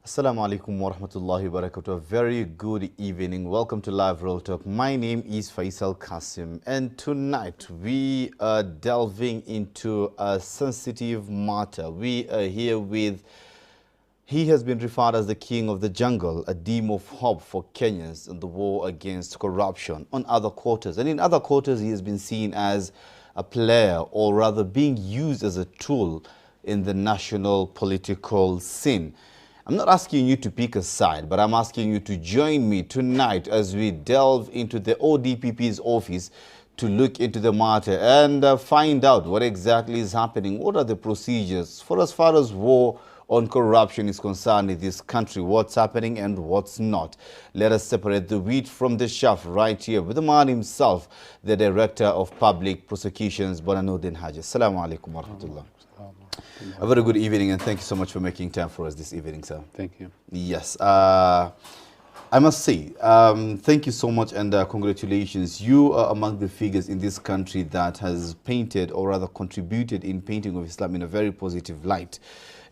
Assalamu alaikum wa rahmatullahi wa barakatuh. A very good evening. Welcome to Live Real Talk. My name is Faisal Kassim, and tonight we are delving into a sensitive matter. We are here with, he has been referred as the king of the jungle, a beam of hope for Kenyans in the war against corruption on other quarters. And in other quarters, he has been seen as a player, or rather being used as a tool in the national political scene. I'm not asking you to pick a side, but I'm asking you to join me tonight as we delve into the ODPP's office to look into the matter and find out what exactly is happening. What are the procedures for as far as war on corruption is concerned in this country? What's happening and what's not? Let us separate the wheat from the chaff right here with the man himself, the Director of Public Prosecutions, Noordin Haji. Assalamu alaikum wa rahmatullah. A very good evening, and thank you so much for making time for us this evening, sir. Thank you. Yes, I must say, thank you so much, and congratulations. You are among the figures in this country that has painted, or rather contributed in painting of Islam in a very positive light,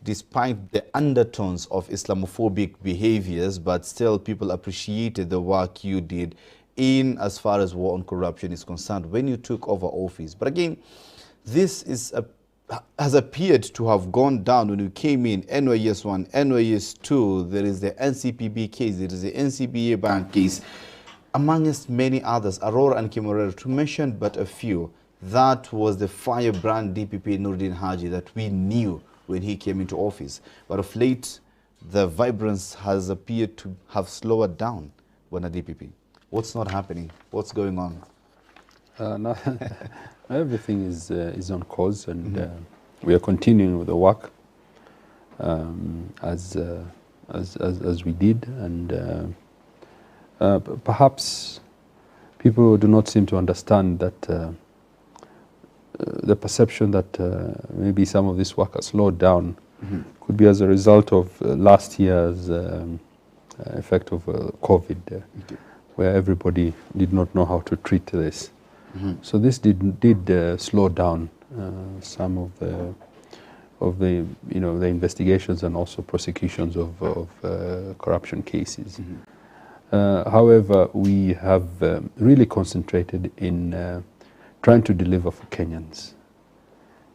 despite the undertones of Islamophobic behaviors. But still, people appreciated the work you did in as far as war on corruption is concerned when you took over office. But again, this has appeared to have gone down when you came in. NYS 1, NYS 2, there is the NCPB case, there is the NCBA bank case, amongst many others, Aurora and Kimorero, to mention but a few. That was the firebrand DPP Noordin Haji that we knew when he came into office. But of late, the vibrance has appeared to have slowed down when a DPP. What's not happening? What's going on? No, everything is on course, and we are continuing with the work as we did, and perhaps people do not seem to understand that the perception that maybe some of this work has slowed down could be as a result of last year's effect of COVID, where everybody did not know how to treat this. So this did slow down some of the the investigations and also prosecutions of corruption cases. However, we have really concentrated in trying to deliver for Kenyans.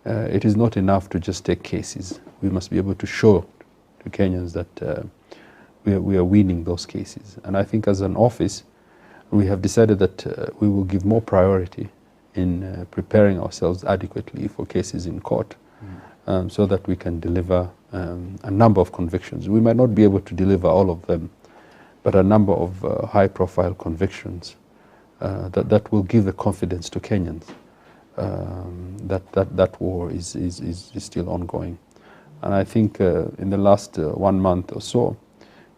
It is not enough to just take cases. We must be able to show to Kenyans that we are winning those cases. And I think as an office, we have decided that we will give more priority in preparing ourselves adequately for cases in court, so that we can deliver a number of convictions. We might not be able to deliver all of them, but a number of high-profile convictions that will give the confidence to Kenyans that war is still ongoing. And I think in the last 1 month or so,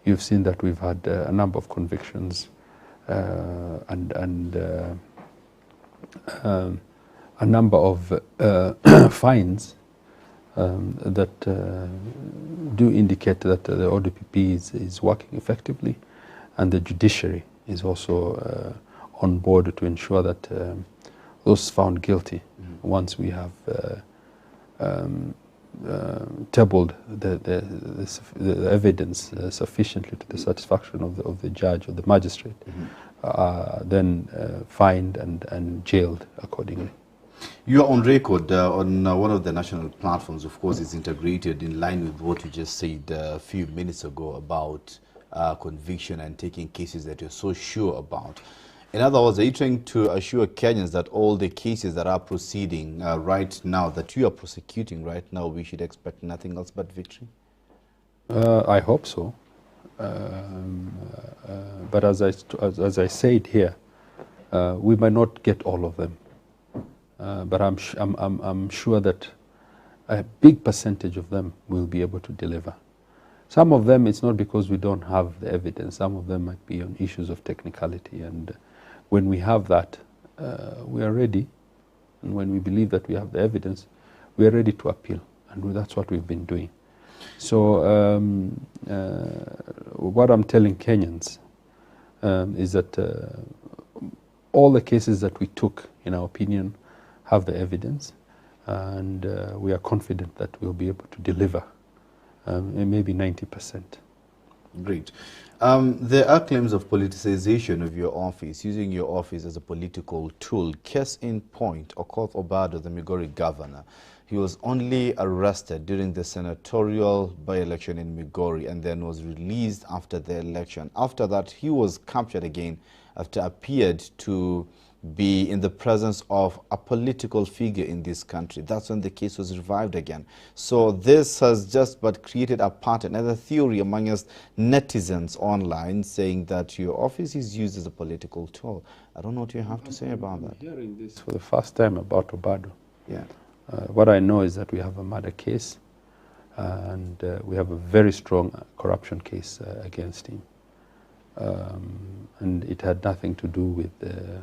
you've seen that we've had a number of convictions and a number of fines that do indicate that the ODPP is working effectively, and the judiciary is also on board to ensure that those found guilty, once we have tabled the evidence sufficiently to the satisfaction of the judge or the magistrate, then fined and jailed accordingly. You are on record on one of the national platforms. Of course, it's integrated in line with what you just said a few minutes ago about conviction and taking cases that you're so sure about. In other words, are you trying to assure Kenyans that all the cases that are proceeding right now, that you are prosecuting right now, we should expect nothing else but victory? I hope so. But as I said here, we might not get all of them. But I'm sure that a big percentage of them will be able to deliver. Some of them, it's not because we don't have the evidence. Some of them might be on issues of technicality, and when we have that, we are ready. And when we believe that we have the evidence, we are ready to appeal, and that's what we've been doing. So what I'm telling Kenyans is that all the cases that we took, in our opinion, have the evidence, and we are confident that we'll be able to deliver maybe 90%. Great. There are claims of politicization of your office, using your office as a political tool. Case in point, Okoth Obado, the Migori governor, he was only arrested during the senatorial by-election in Migori and then was released after the election. After that, he was captured again after appeared to be in the presence of a political figure in this country. That's when the case was revived again. So this has just but created a pattern and a theory amongst netizens online saying that your office is used as a political tool. I don't know what you have to say about that. I'm hearing this for the first time about Obado. Yeah. What I know is that we have a murder case and we have a very strong corruption case against him. And it had nothing to do with the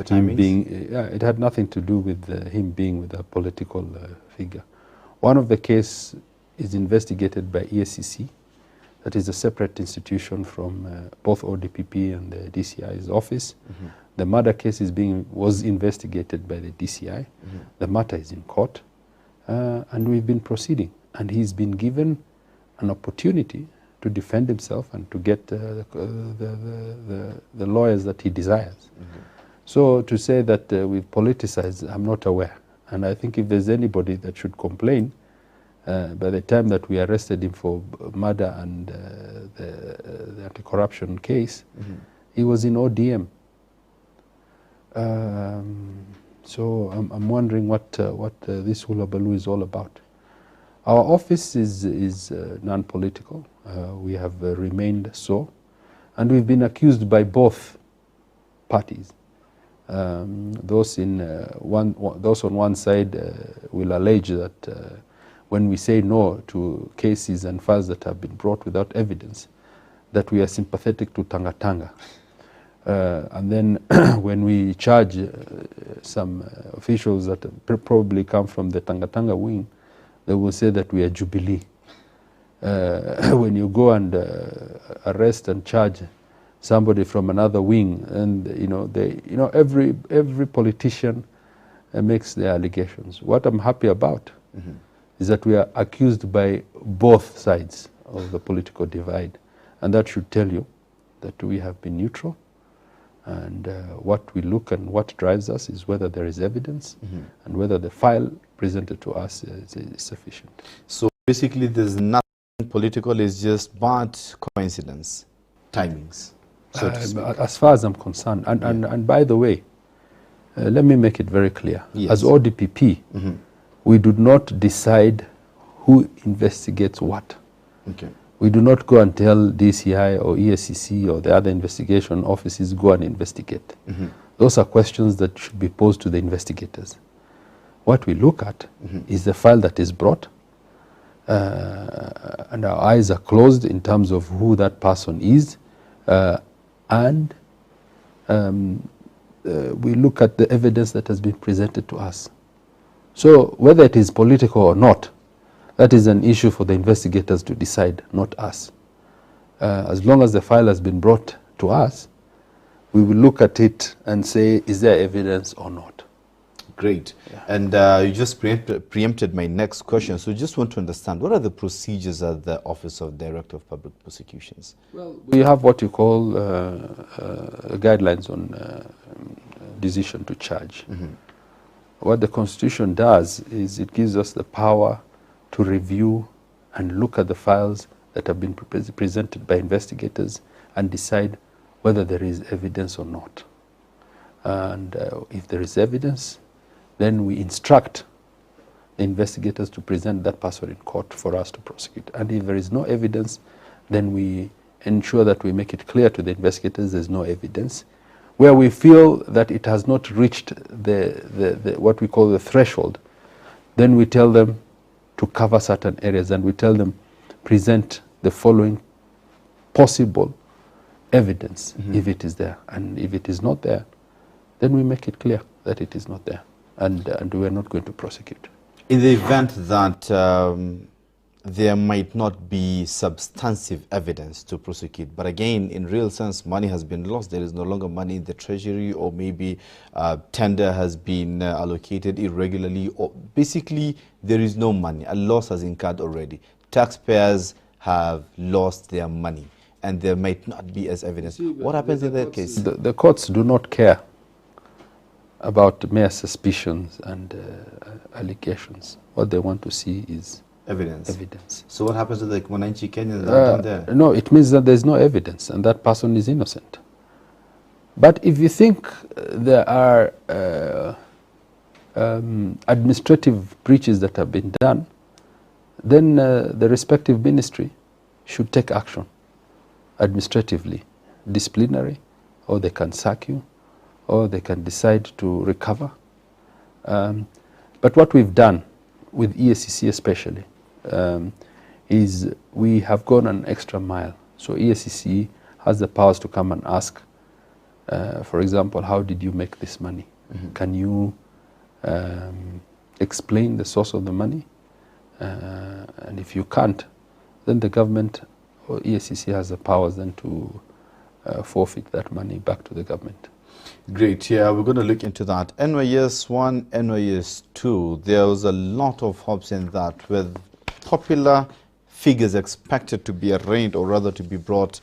timings? It had nothing to do with him being with a political figure. One of the cases is investigated by EACC, that is a separate institution from both ODPP and the DCI's office. Mm-hmm. The murder case was investigated by the DCI. Mm-hmm. The matter is in court, and we've been proceeding. And he's been given an opportunity to defend himself and to get the lawyers that he desires. Mm-hmm. So to say that we've politicized, I'm not aware. And I think if there's anybody that should complain, by the time that we arrested him for murder and the anti-corruption case, mm-hmm. he was in ODM. So I'm wondering what this hullabaloo is all about. Our office is non-political. We have remained so, and we've been accused by both parties. Those on one side will allege that when we say no to cases and files that have been brought without evidence, that we are sympathetic to Tanga. And then when we charge some officials that probably come from the Tanga wing, they will say that we are Jubilee. When you go and arrest and charge somebody from another wing, and every politician makes their allegations. What I'm happy about mm-hmm. is that we are accused by both sides of the political divide, and that should tell you that we have been neutral. And what we look and what drives us is whether there is evidence mm-hmm. and whether the file presented to us is sufficient. So basically there's nothing political, it's just bad coincidence, timings, so to speak. As far as I'm concerned. And by the way, let me make it very clear. Yes. As ODPP, mm-hmm. we do not decide who investigates what. Okay. We do not go and tell DCI or EACC or the other investigation offices go and investigate. Mm-hmm. Those are questions that should be posed to the investigators. What we look at mm-hmm. is the file that is brought, and our eyes are closed in terms of who that person is, and we look at the evidence that has been presented to us. So whether it is political or not, that is an issue for the investigators to decide, not us. As long as the file has been brought to us, we will look at it and say, is there evidence or not? Great. Yeah. And you just preempted my next question. So just want to understand, what are the procedures at the Office of Director of Public Prosecutions? Well, we have what you call guidelines on decision to charge. Mm-hmm. What the Constitution does is it gives us the power to review and look at the files that have been presented by investigators and decide whether there is evidence or not. And if there is evidence, then we instruct the investigators to present that person in court for us to prosecute. And if there is no evidence, then we ensure that we make it clear to the investigators there's no evidence. Where we feel that it has not reached the what we call the threshold, then we tell them to cover certain areas, and we tell them present the following possible evidence mm-hmm. if it is there. And if it is not there, then we make it clear that it is not there, and we are not going to prosecute. In the event that there might not be substantive evidence to prosecute, but again, in real sense, money has been lost. There is no longer money in the treasury, or maybe tender has been allocated irregularly, or basically there is no money. A loss has incurred already. Taxpayers have lost their money and there might not be as evidence. What happens in that case? The courts do not care about mere suspicions and allegations. What they want to see is evidence. So what happens to the Mwananchi Kenyans down there? No, it means that there's no evidence and that person is innocent. But if you think there are administrative breaches that have been done, then the respective ministry should take action administratively, disciplinary, or they can sack you, or they can decide to recover. But what we've done with EACC especially is we have gone an extra mile. So EACC has the powers to come and ask, for example, how did you make this money? Can you explain the source of the money? And if you can't, then the government or EACC has the powers then to forfeit that money back to the government. Great, yeah, we're going to look into that. NYS 1, NYS 2, there was a lot of hopes in that with popular figures expected to be arraigned or rather to be brought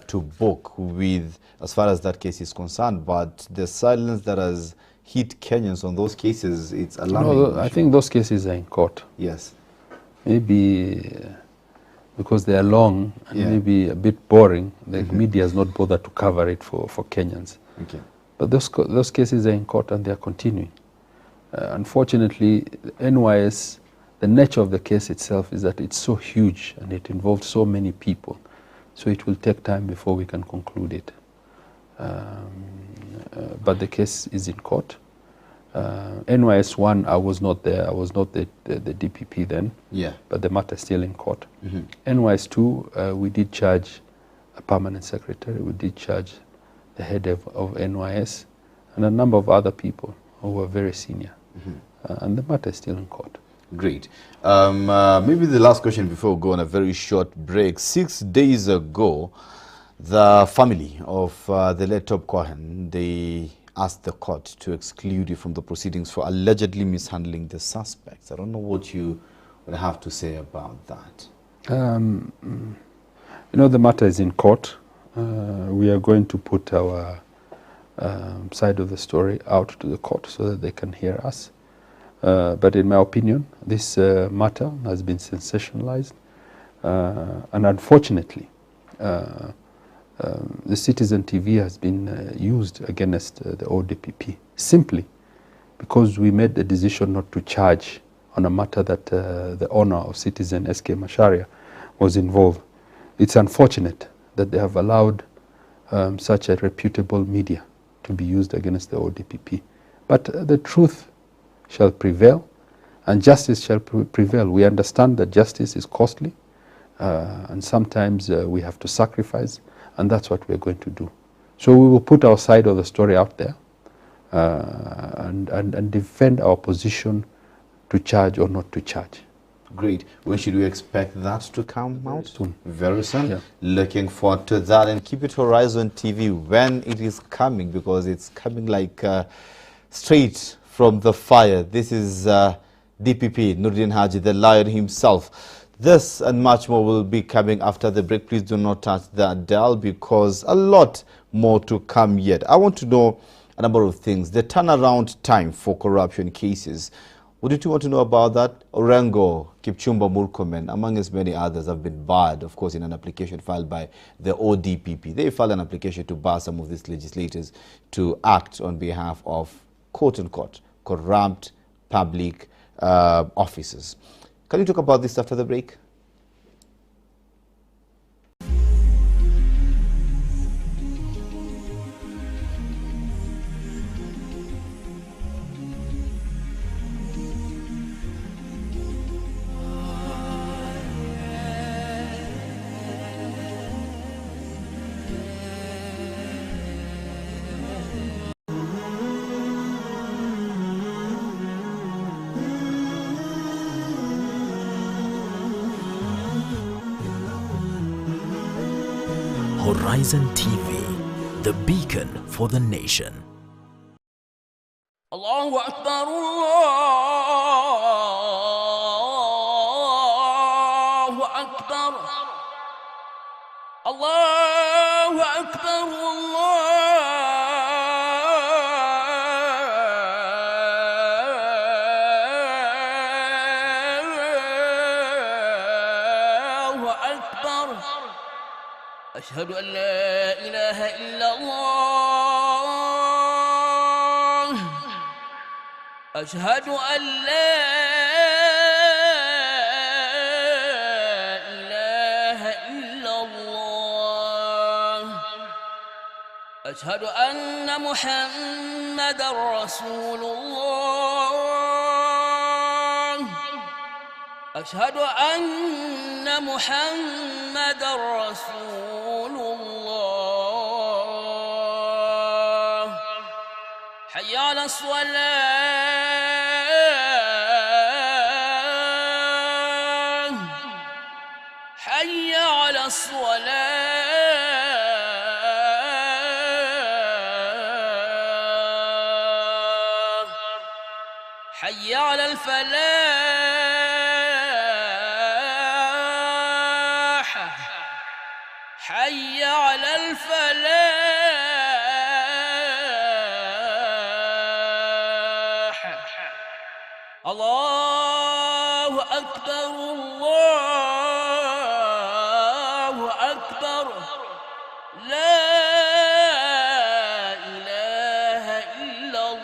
to book with, as far as that case is concerned, but the silence that has hit Kenyans on those cases, it's alarming. No, I think those cases are in court. Yes. Maybe because they are long and maybe a bit boring, the media has not bothered to cover it for Kenyans. Okay. But those cases are in court and they are continuing. Unfortunately, NYS, the nature of the case itself is that it's so huge and it involves so many people. So it will take time before we can conclude it. But the case is in court. NYS 1, I was not there. I was not the DPP then. Yeah. But the matter is still in court. NYS 2, we did charge a permanent secretary. We did charge the head of NYS and a number of other people who were very senior. And the matter is still in court. Great. Maybe the last question before we go on a very short break. 6 days ago, the family of the late Top Cohen, they asked the court to exclude you from the proceedings for allegedly mishandling the suspects. I don't know what you would have to say about that. You know, the matter is in court. We are going to put our side of the story out to the court so that they can hear us. But in my opinion, this matter has been sensationalized. And unfortunately, the Citizen TV has been used against the ODPP simply because we made the decision not to charge on a matter that the owner of Citizen, SK Macharia, was involved. It's unfortunate that they have allowed such a reputable media to be used against the ODPP. But the truth shall prevail and justice shall prevail. We understand that justice is costly and sometimes we have to sacrifice, and that's what we're going to do. So we will put our side of the story out there and defend our position to charge or not to charge. Great. When should we expect that to come out? Soon. Very soon. Yeah. Looking forward to that, and keep it Horizon TV when it is coming, because it's coming like straight from the fire. This is DPP Noordin Haji, the lion himself. This and much more will be coming after the break. Please do not touch that dial because a lot more to come yet. I want to know a number of things. The turnaround time for corruption cases. What did you want to know about that? Orengo, Kipchumba Murkomen, among as many others, have been barred, of course, in an application filed by the ODPP. They filed an application to bar some of these legislators to act on behalf of, quote-unquote, corrupt public officers. Can you talk about this after the break? Horizon TV, the beacon for the nation. Allahu Akbar, Allahu Akbar. الله أكبر الله أكبر أشهد أن لا إله إلا الله أشهد أن لا إله إلا الله أشهد أن محمدًا رسول الله أشهد أن محمدًا رسول الله حي على الصلاة حي على الصلاة حي على الفلاح حي على الفلاح الله أكبر الله أكبر لا إله إلا الله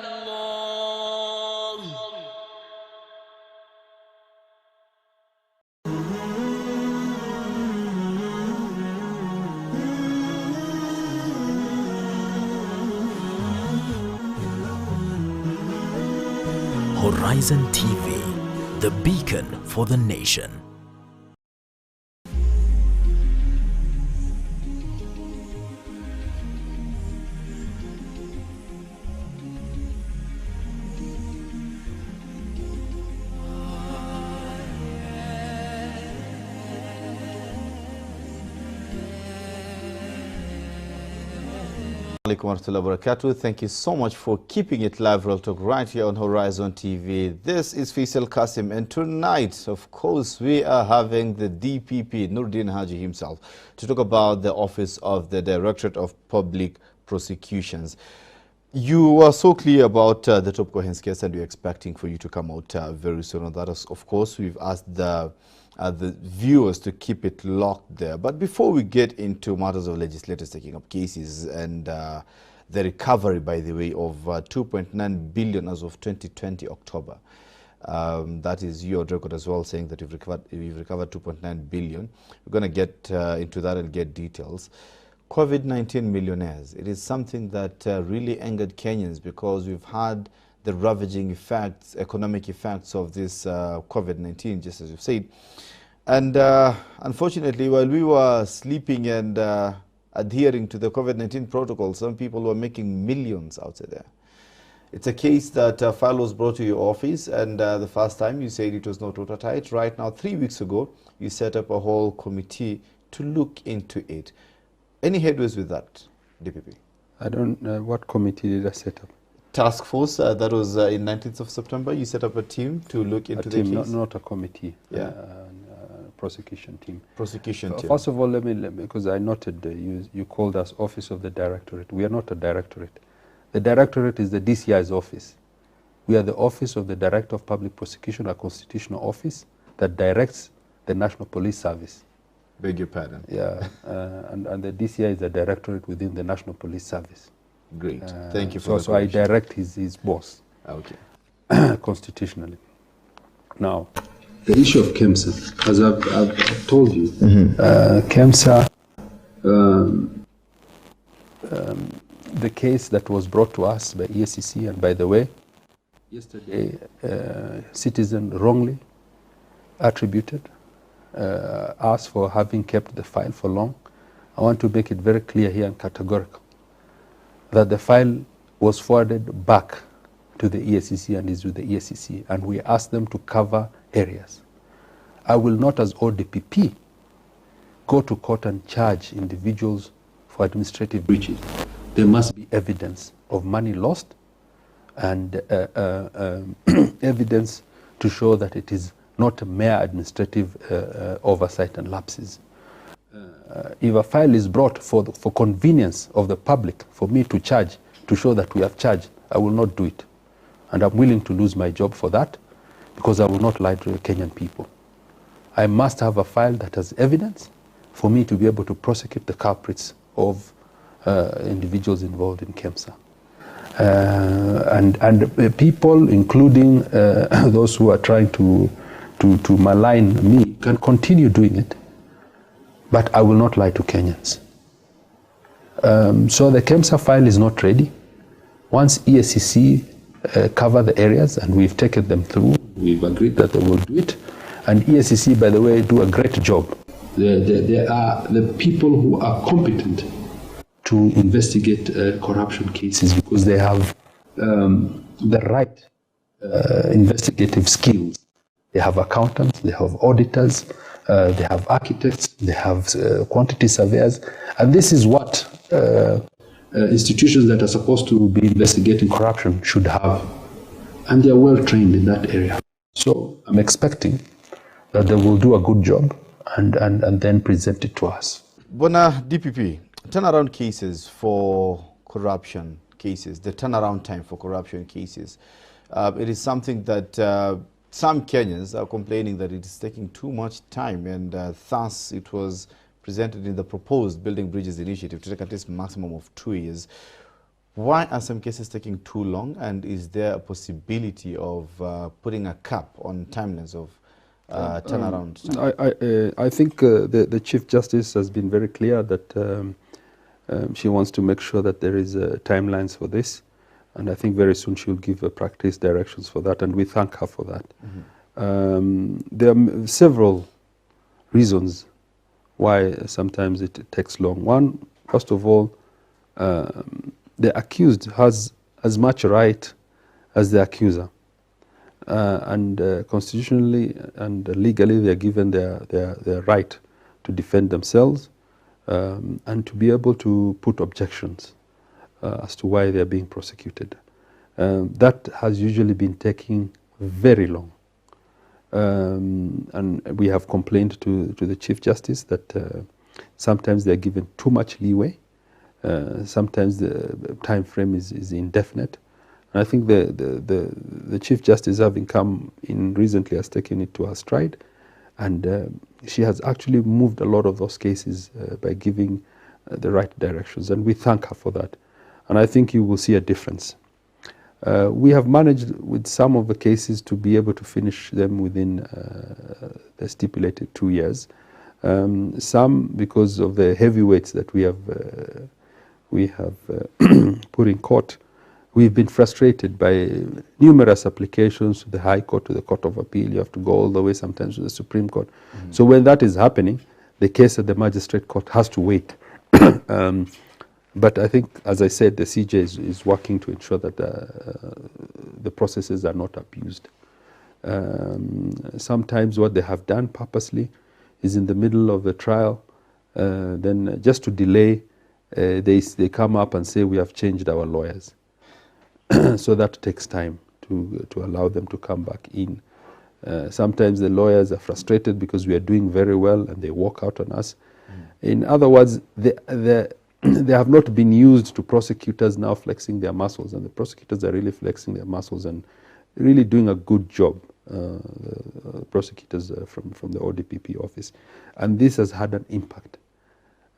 Horizon TV, the beacon for the nation. Thank you so much for keeping it live, Real Talk, right here on Horizon TV. This is Faisal Kassim, and tonight, of course, we are having the DPP, Noordin Haji himself, to talk about the Office of the Directorate of Public Prosecutions. You were so clear about the Topco Hens case, and we're expecting for you to come out very soon. And that is, of course, we've asked the viewers to keep it locked there. But before we get into matters of legislators taking up cases and the recovery, by the way, of 2.9 billion as of 2020 October, that is your record as well, saying that you've recovered 2.9 billion. We're going to get into that and get details. COVID-19 millionaires, it is something that really angered Kenyans, because we've had the ravaging effects, economic effects of this COVID-19, just as you've said. And unfortunately, while we were sleeping and adhering to the COVID-19 protocol, some people were making millions out there. It's a case that file was brought to your office, and the first time you said it was not watertight. Right now, 3 weeks ago, you set up a whole committee to look into it. Any headways with that, DPP? I don't know. What committee did I set up? Task force, that was in 19th of September. You set up a team to look into the case? Not a committee. Yeah. Prosecution team. Prosecution team. First of all, let me because I noted you called us Office of the Directorate. We are not a directorate. The Directorate is the DCI's office. We are the Office of the Director of Public Prosecution, a constitutional office that directs the National Police Service. Beg your pardon. Yeah, and the DCI is a directorate within the National Police Service. Great. Thank you for So I direct his boss. Okay. Constitutionally. Now, the issue of KEMSA, as I've told you, KEMSA, the case that was brought to us by EACC, and by the way, yesterday, citizen wrongly attributed us for having kept the file for long. I want to make it very clear here and categorical that the file was forwarded back to the EACC and is with the EACC, and we asked them to cover areas. I will not, as ODPP, go to court and charge individuals for administrative breaches. There must be evidence of money lost and evidence to show that it is not mere administrative oversight and lapses. if a file is brought for convenience of the public, for me to charge, to show that we have charged, I will not do it. And I'm willing to lose my job for that, because I will not lie to the Kenyan people. I must have a file that has evidence for me to be able to prosecute the culprits of individuals involved in KEMSA. And people, including those who are trying to malign me, can continue doing it. But I will not lie to Kenyans. So the KEMSA file is not ready. Once EACC cover the areas, and we've taken them through, we've agreed that they will do it. And EACC, by the way, do a great job. There are the people who are competent to investigate corruption cases, because they have the right investigative skills. They have accountants, they have auditors, they have architects, they have quantity surveyors, and this is what institutions that are supposed to be investigating corruption should have, and they are well trained in that area. So I'm expecting that they will do a good job and then present it to us. Bona DPP, turnaround cases for corruption cases, the turnaround time for corruption cases, it is something that some Kenyans are complaining that it is taking too much time, and thus it was presented in the proposed Building Bridges initiative to take at least a maximum of 2 years. Why are some cases taking too long, and is there a possibility of putting a cap on timelines of turnaround time? I think the Chief Justice has been very clear that she wants to make sure that there is timelines for this. And I think very soon she'll give practice directions for that, and we thank her for that. There are several reasons why sometimes it takes long. One, first of all, the accused has as much right as the accuser. And constitutionally and legally, they are given their right to defend themselves and to be able to put objections as to why they are being prosecuted. That has usually been taking very long. And we have complained to the Chief Justice that sometimes they are given too much leeway. Sometimes the time frame is indefinite. And I think the Chief Justice, having come in recently, has taken it to her stride. And she has actually moved a lot of those cases by giving the right directions. And we thank her for that. And I think you will see a difference. We have managed with some of the cases to be able to finish them within the stipulated 2 years. Some because of the heavyweights that we have put in court. We've been frustrated by numerous applications to the High Court, to the Court of Appeal. You have to go all the way sometimes to the Supreme Court. So when that is happening, the case at the Magistrate Court has to wait. But I think, as I said, the CJ is working to ensure that the processes are not abused. Sometimes what they have done purposely is in the middle of the trial, then just to delay, they come up and say, we have changed our lawyers. So that takes time to allow them to come back in. Sometimes the lawyers are frustrated because we are doing very well and they walk out on us. In other words, they have not been used to prosecutors now flexing their muscles, and the prosecutors are really flexing their muscles and really doing a good job, prosecutors from the ODPP office. And this has had an impact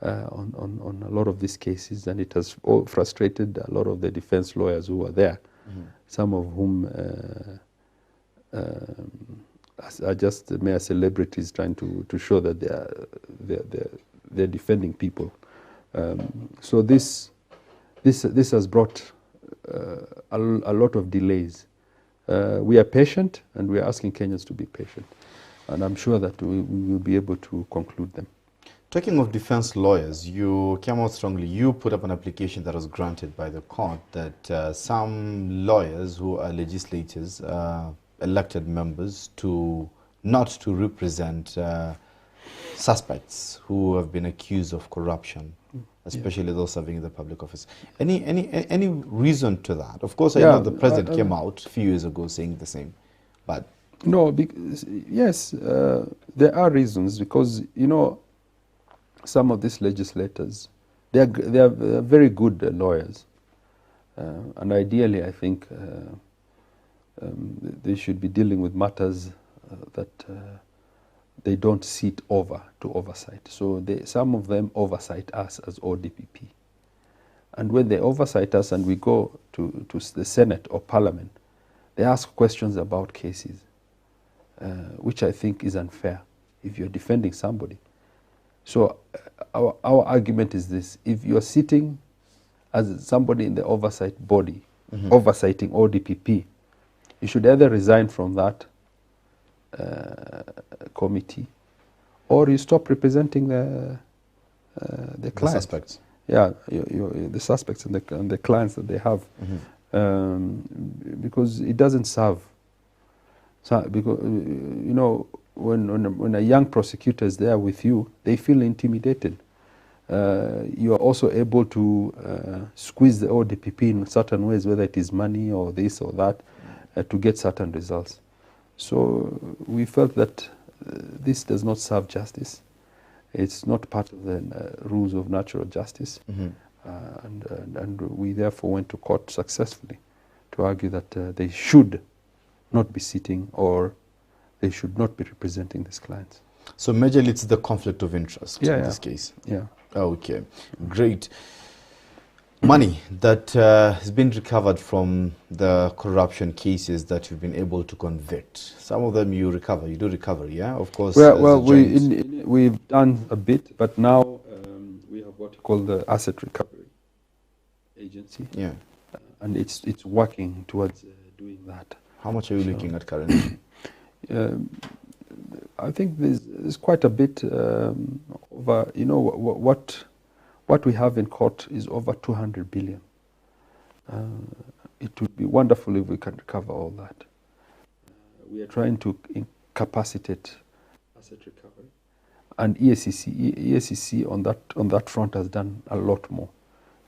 on a lot of these cases, and it has frustrated a lot of the defense lawyers who are there, some of whom are just mere celebrities trying to show that they're defending people. So this has brought a lot of delays. We are patient, and we are asking Kenyans to be patient, and I'm sure that we will be able to conclude them. Talking of defense lawyers, you came out strongly. You put up an application that was granted by the court that some lawyers who are legislators, elected members, not to represent suspects who have been accused of corruption, especially those serving in the public office. Any reason to that? Of course, I know the president came out a few years ago saying the same, but no, because, yes, there are reasons, because some of these legislators, they are very good lawyers. And ideally, I think they should be dealing with matters that they don't sit over to oversight. So some of them oversight us as ODPP. And when they oversight us and we go to the Senate or Parliament, they ask questions about cases, which I think is unfair if you're defending somebody. So our argument is this: if you're sitting as somebody in the oversight body, oversighting ODPP, you should either resign from that committee, or you stop representing the clients. The suspects. Yeah, the suspects and the clients that they have, because it doesn't serve. So, because you know, when a young prosecutor is there with you, they feel intimidated. You are also able to squeeze the ODPP in certain ways, whether it is money or this or that, to get certain results. So we felt that this does not serve justice. It's not part of the rules of natural justice. And we therefore went to court successfully to argue that they should not be sitting, or they should not be representing these clients. So majorly it's the conflict of interest in this case. Yeah. Okay, great. Money that has been recovered from the corruption cases that you've been able to convict. Some of them you do recover, yeah? Of course. Well, we've done a bit, but now we have what you call the Asset Recovery Agency. Yeah. And it's working towards doing that. How much are you looking at currently? I think there's quite a bit over, you know, what we have in court is over 200 billion. It would be wonderful if we can recover all that. We are trying to incapacitate asset recovery, and EACC on that front has done a lot more.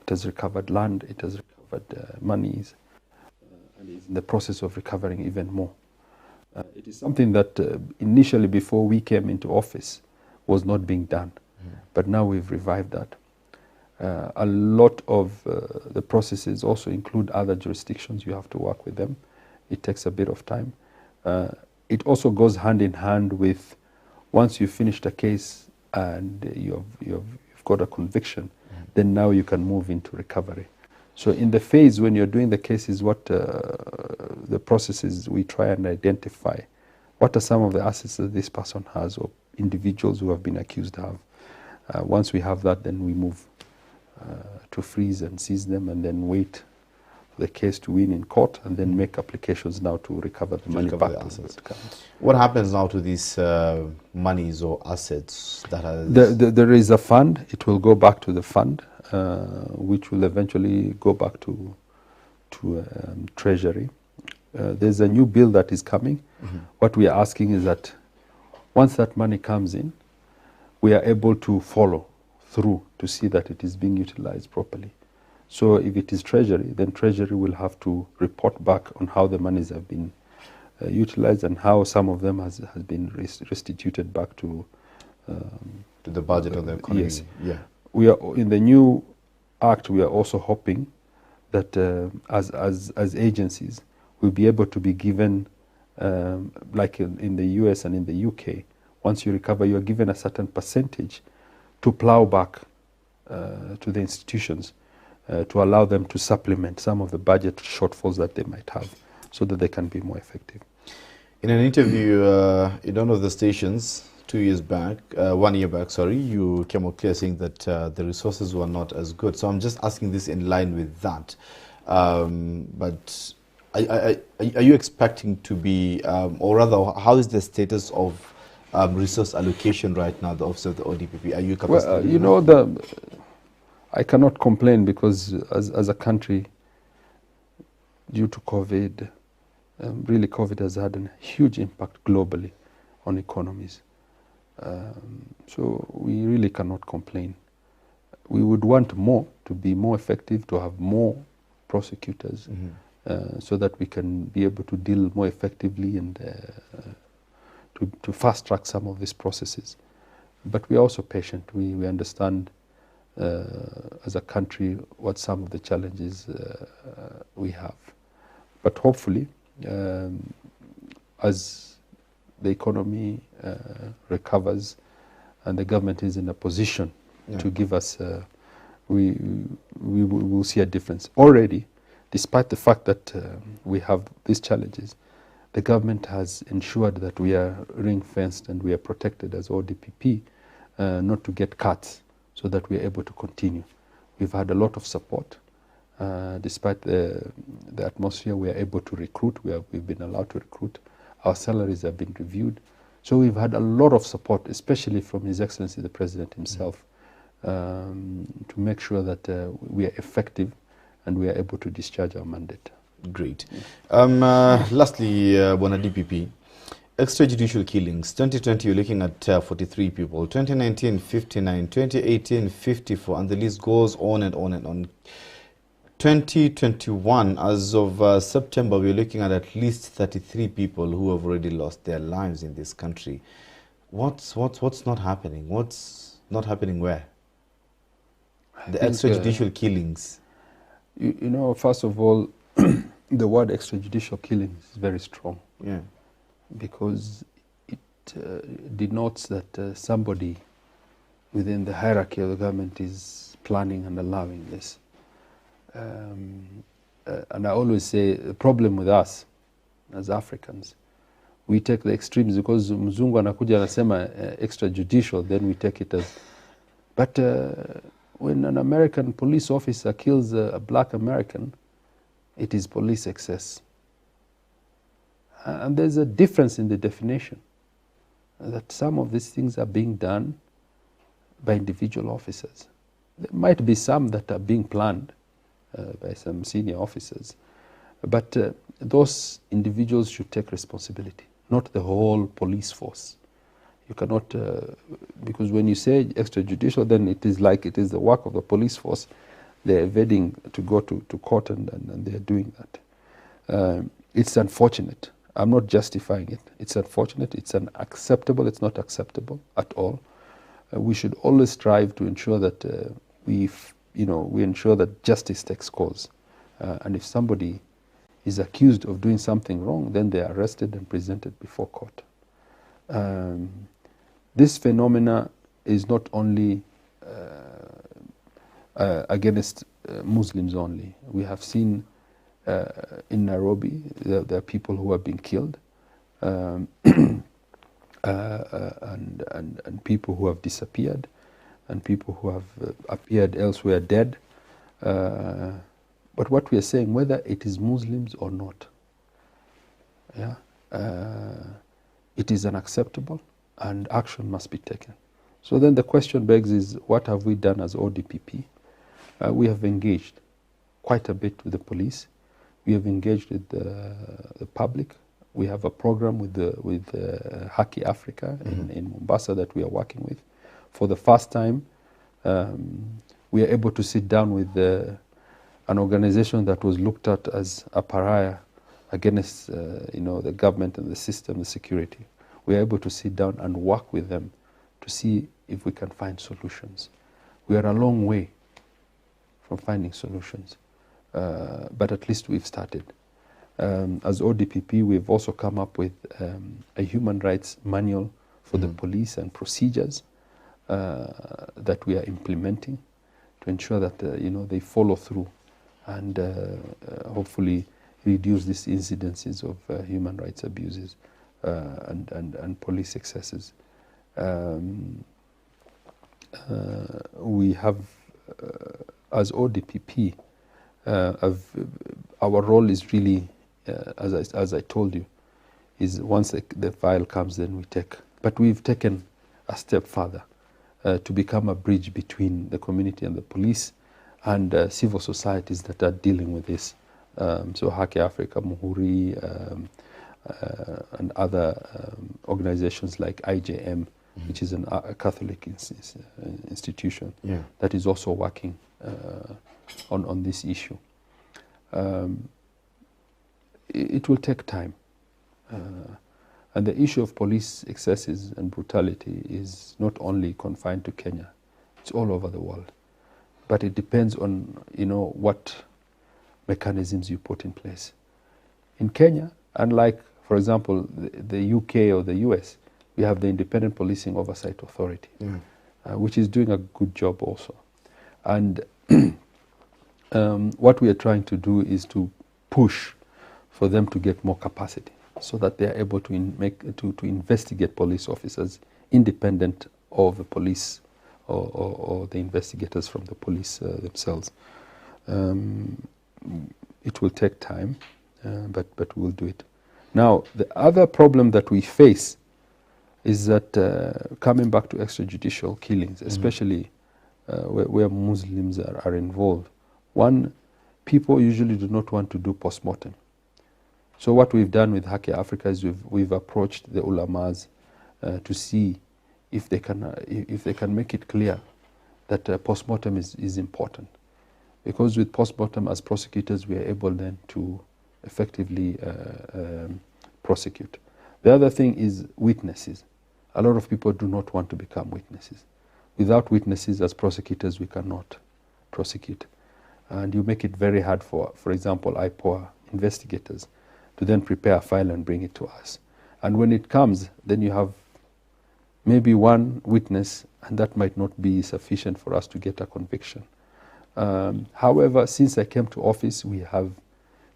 It has recovered land, it has recovered monies, and is in the process of recovering even more. It is something that initially, before we came into office, was not being done, but now we've revived that. A lot of the processes also include other jurisdictions. You have to work with them. It takes a bit of time. It also goes hand in hand with, once you've finished a case and you've got a conviction, then now you can move into recovery. So in the phase when you're doing the cases, what the processes, we try and identify what are some of the assets that this person has, or individuals who have been accused have. Once we have that, then we move to freeze and seize them, and then wait for the case to win in court, and then make applications now to recover the money back. What happens now to these monies or assets that are... There is a fund. It will go back to the fund, which will eventually go back to Treasury. There's a new bill that is coming. What we are asking is that once that money comes in, we are able to follow through to see that it is being utilized properly. So if it is Treasury, then Treasury will have to report back on how the monies have been utilized, and how some of them has been restituted back to the budget of the economy. Yes. Yeah. We are in the new act. We are also hoping that as agencies, we'll be able to be given, like in the US and in the UK, once you recover, you are given a certain percentage to plow back to the institutions, to allow them to supplement some of the budget shortfalls that they might have, so that they can be more effective. In an interview in one of the stations 1 year back, sorry, you came out clear saying that the resources were not as good. So I'm just asking this in line with that. But are you expecting to be, or rather, how is the status of resource allocation right now, the Office of the ODPP? Are you capacity? Well, you know, I cannot complain, because as a country, due to COVID, really COVID has had a huge impact globally on economies. So we really cannot complain. We would want more, to be more effective, to have more prosecutors, so that we can be able to deal more effectively and to fast track some of these processes. But we are also patient. We understand as a country what some of the challenges we have. But hopefully, as the economy recovers and the government is in a position to give us, we will see a difference. Already, despite the fact that we have these challenges, the government has ensured that we are ring-fenced and we are protected as ODPP, not to get cuts, so that we are able to continue. We've had a lot of support. Despite the atmosphere, we are able to recruit. We've been allowed to recruit. Our salaries have been reviewed. So we've had a lot of support, especially from His Excellency the President himself, to make sure that we are effective and we are able to discharge our mandate. Great. Lastly, Bwana DPP, extrajudicial killings. 2020, you're looking at 43 people. 2019, 59. 2018, 54. And the list goes on and on and on. 2021, as of September, we're looking at least 33 people who have already lost their lives in this country. What's not happening? What's not happening where? The extrajudicial killings. You know, first of all, the word extrajudicial killing is very strong. Yeah. Because it denotes that somebody within the hierarchy of the government is planning and allowing this. And I always say the problem with us as Africans, we take the extremes because mzungu anakuja anasema extrajudicial, then we take it as. But when an American police officer kills a black American, it is police excess. And there's a difference in the definition, that some of these things are being done by individual officers. There might be some that are being planned by some senior officers, but those individuals should take responsibility, not the whole police force. You cannot, because when you say extrajudicial, then it is like it is the work of the police force. They're evading to go to court and they're doing that. It's unfortunate. I'm not justifying it. It's unfortunate. It's unacceptable. It's not acceptable at all. We should always strive to ensure that we ensure that justice takes course. And if somebody is accused of doing something wrong, then they are arrested and presented before court. This phenomena is not only against Muslims only. We have seen in Nairobi there are people who have been killed and people who have disappeared and people who have appeared elsewhere dead. But what we are saying, whether it is Muslims or not, it is unacceptable and action must be taken. So then the question begs is, what have we done as ODPP? We have engaged quite a bit with the police. We have engaged with the public. We have a program with Haki Africa in Mombasa that we are working with. For the first time, we are able to sit down with an organization that was looked at as a pariah against the government and the system, the security. We are able to sit down and work with them to see if we can find solutions. We are a long way from finding solutions, but at least we've started. As ODPP, we've also come up with a human rights manual for the police and procedures that we are implementing to ensure that they follow through and hopefully reduce these incidences of human rights abuses and police excesses. We have, as ODPP, our role is really, as I told you, is once the file comes, then we take. But we've taken a step further to become a bridge between the community and the police and civil societies that are dealing with this. So Haki Africa, Muhuri, and other organizations like IJM, which is a Catholic institution that is also working on this issue. It will take time. And the issue of police excesses and brutality is not only confined to Kenya, it's all over the world. But it depends on, what mechanisms you put in place. In Kenya, unlike, for example, the UK or the US, we have the Independent Policing Oversight Authority, which is doing a good job also. And what we are trying to do is to push for them to get more capacity so that they are able to investigate police officers independent of the police or the investigators from the police themselves. It will take time, but we'll do it. Now, the other problem that we face is that coming back to extrajudicial killings, especially where Muslims are involved, one, people usually do not want to do post-mortem. So what we've done with Haki Africa is we've approached the ulamas to see if they can make it clear that post-mortem is important. Because with post-mortem, as prosecutors, we are able then to effectively prosecute. The other thing is witnesses. A lot of people do not want to become witnesses. Without witnesses, as prosecutors, we cannot prosecute. And you make it very hard for example, IPOA investigators to then prepare a file and bring it to us. And when it comes, then you have maybe one witness, and that might not be sufficient for us to get a conviction. However, since I came to office, we have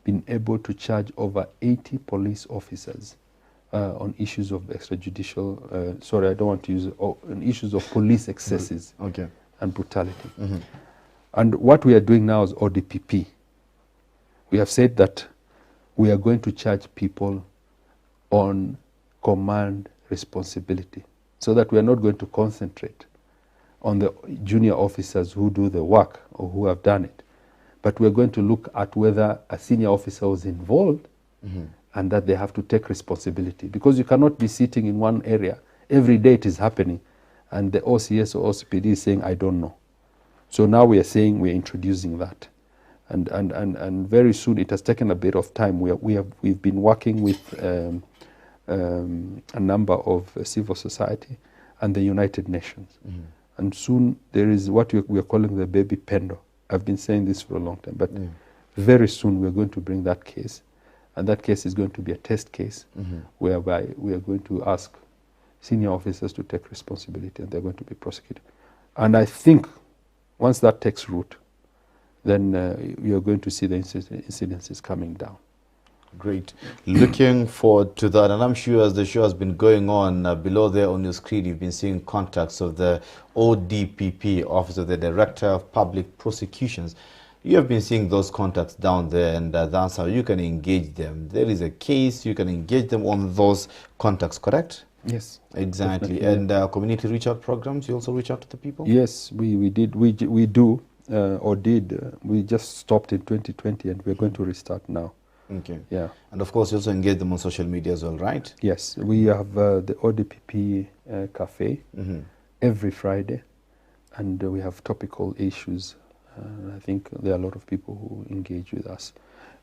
been able to charge over 80 police officers on issues of extrajudicial, sorry, I don't want to use, on issues of police excesses and brutality. And what we are doing now is ODPP. We have said that we are going to charge people on command responsibility, so that we are not going to concentrate on the junior officers who do the work or who have done it. But we're going to look at whether a senior officer was involved and that they have to take responsibility. Because you cannot be sitting in one area, every day it is happening, and the OCS or OCPD is saying, I don't know. So now we are saying we're introducing that. And very soon, it has taken a bit of time. We've been working with a number of civil society and the United Nations. And soon there is what we are calling the baby pendo. I've been saying this for a long time, but very soon we're going to bring that case. And that case is going to be a test case whereby we are going to ask senior officers to take responsibility, and they're going to be prosecuted. And I think once that takes root, then we are going to see the incidences coming down. Great. Looking forward to that. And I'm sure as the show has been going on, below there on your screen, you've been seeing contacts of the ODPP, Office of the Director of Public Prosecutions. You have been seeing those contacts down there, and that's how you can engage them. There is a case, you can engage them on those contacts, correct? Yes. Exactly. And community reach out programs, you also reach out to the people? Yes, we did. We do, or did. We just stopped in 2020, and we're going to restart now. Okay. Yeah. And of course, you also engage them on social media as well, right? Yes. We have the ODPP Cafe every Friday, and we have topical issues. I think there are a lot of people who engage with us.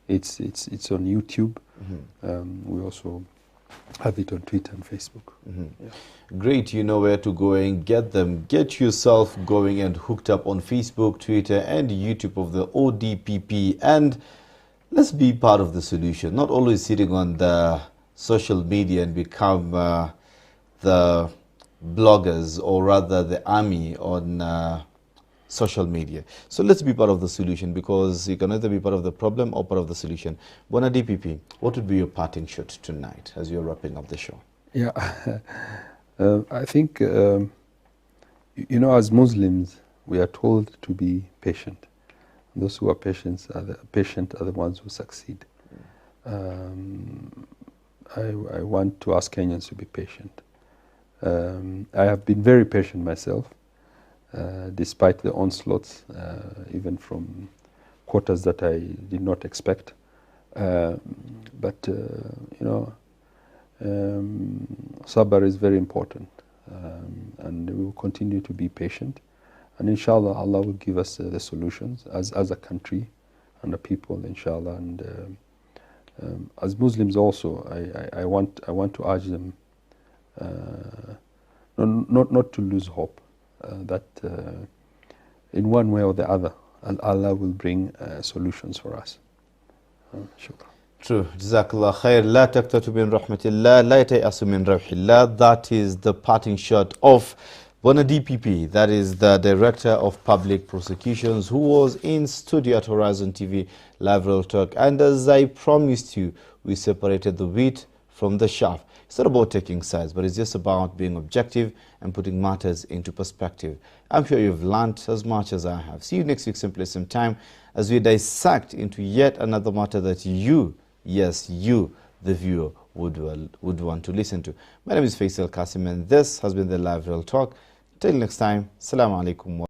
It's on YouTube. We also have it on Twitter and Facebook. Yeah. Great, you know where to go and get them. Get yourself going and hooked up on Facebook, Twitter, and YouTube of the ODPP, and let's be part of the solution. Not always sitting on the social media and become the bloggers, or rather the army on social media. So let's be part of the solution, because you can either be part of the problem or part of the solution. Bona DPP, what would be your parting shot tonight as you're wrapping up the show? Yeah, I think, you know, as Muslims, we are told to be patient. Those who are patient are the ones who succeed. I want to ask Kenyans to be patient. I have been very patient myself, despite the onslaughts, even from quarters that I did not expect. But you know, sabr is very important, and we will continue to be patient. And inshallah, Allah will give us the solutions as a country and a people, inshallah. And As Muslims also, I want to urge them not to lose hope, that in one way or the other, Allah will bring solutions for us. Shukran. True. Jazakallah khair. La taqtatu min rahmatillah, la yatayasu min rawhillah. That is the parting shot of Bona DPP, that is the Director of Public Prosecutions, who was in studio at Horizon TV Live Real Talk. And as I promised you, we separated the wheat from the chaff. It's not about taking sides, but it's just about being objective and putting matters into perspective. I'm sure you've learned as much as I have. See you next week, same place, same time, as we dissect into yet another matter that you, yes, you, the viewer, would want to listen to. My name is Faisal Kassim, and this has been the Live Real Talk. Till next time, Assalamu alaikum.